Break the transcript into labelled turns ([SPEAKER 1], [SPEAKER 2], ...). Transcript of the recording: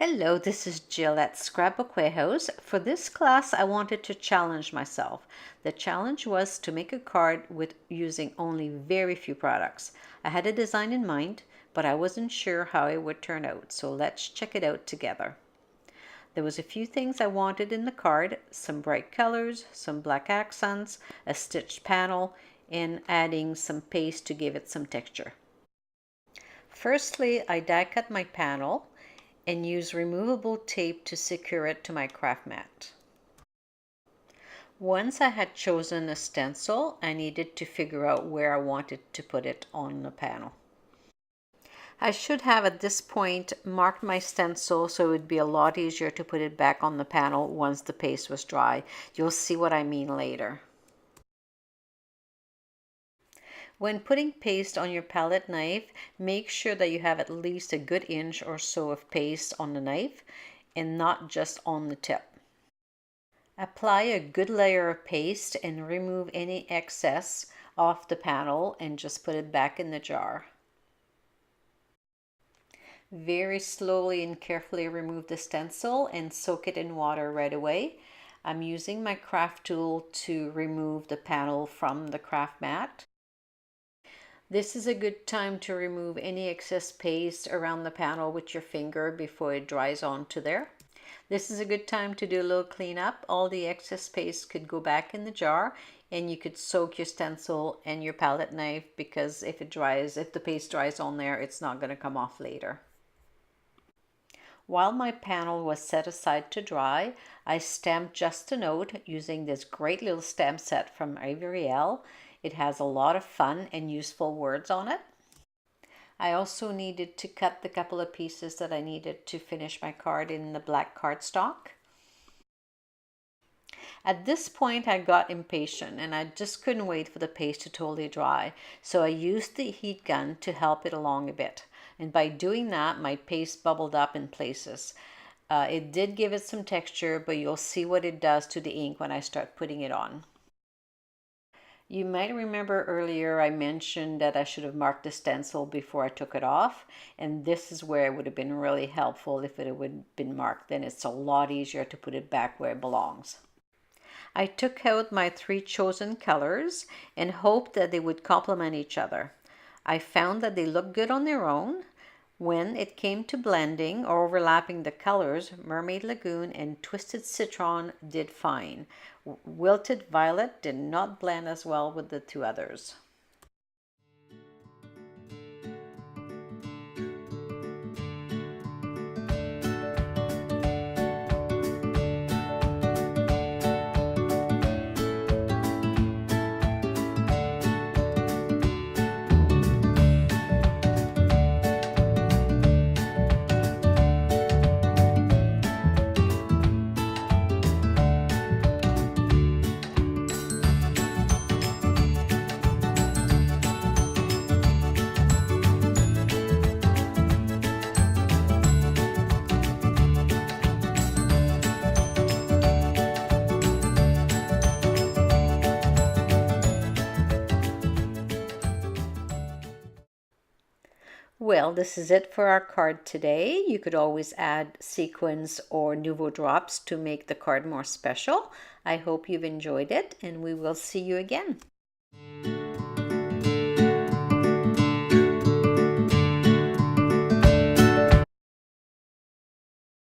[SPEAKER 1] Hello, this is Jill at Scrapbook Warehouse. For this class, I wanted to challenge myself. The challenge was to make a card with using only very few products. I had a design in mind, but I wasn't sure how it would turn out, so let's check it out together. There was a few things I wanted in the card: some bright colors, some black accents, a stitched panel, and adding some paste to give it some texture. Firstly, I die cut my panel and use removable tape to secure it to my craft mat. Once I had chosen a stencil, I needed to figure out where I wanted to put it on the panel. I should have at this point marked my stencil so it would be a lot easier to put it back on the panel once the paste was dry. You'll see what I mean later. When putting paste on your palette knife, make sure that you have at least a good inch or so of paste on the knife and not just on the tip. Apply a good layer of paste and remove any excess off the panel and just put it back in the jar. Very slowly and carefully remove the stencil and soak it in water right away. I'm using my craft tool to remove the panel from the craft mat. This is a good time to remove any excess paste around the panel with your finger before it dries onto there. This is a good time to do a little cleanup. All the excess paste could go back in the jar and you could soak your stencil and your palette knife, because if the paste dries on there, it's not going to come off later. While my panel was set aside to dry, I stamped just a note using this great little stamp set from Avery Elle. It has a lot of fun and useful words on it. I also needed to cut the couple of pieces that I needed to finish my card in the black cardstock. At this point, I got impatient and I just couldn't wait for the paste to totally dry. So I used the heat gun to help it along a bit. And by doing that, my paste bubbled up in places. It did give it some texture, but you'll see what it does to the ink when I start putting it on. You might remember earlier I mentioned that I should have marked the stencil before I took it off, and this is where it would have been really helpful if it would have been marked. Then it's a lot easier to put it back where it belongs. I took out my 3 chosen colors and hoped that they would complement each other. I found that they looked good on their own. When it came to blending or overlapping the colors, Mermaid Lagoon and Twisted Citron did fine. Wilted Violet did not blend as well with the 2 others. Well, this is it for our card today. You could always add sequins or nouveau drops to make the card more special. I hope you've enjoyed it, and we will see you again.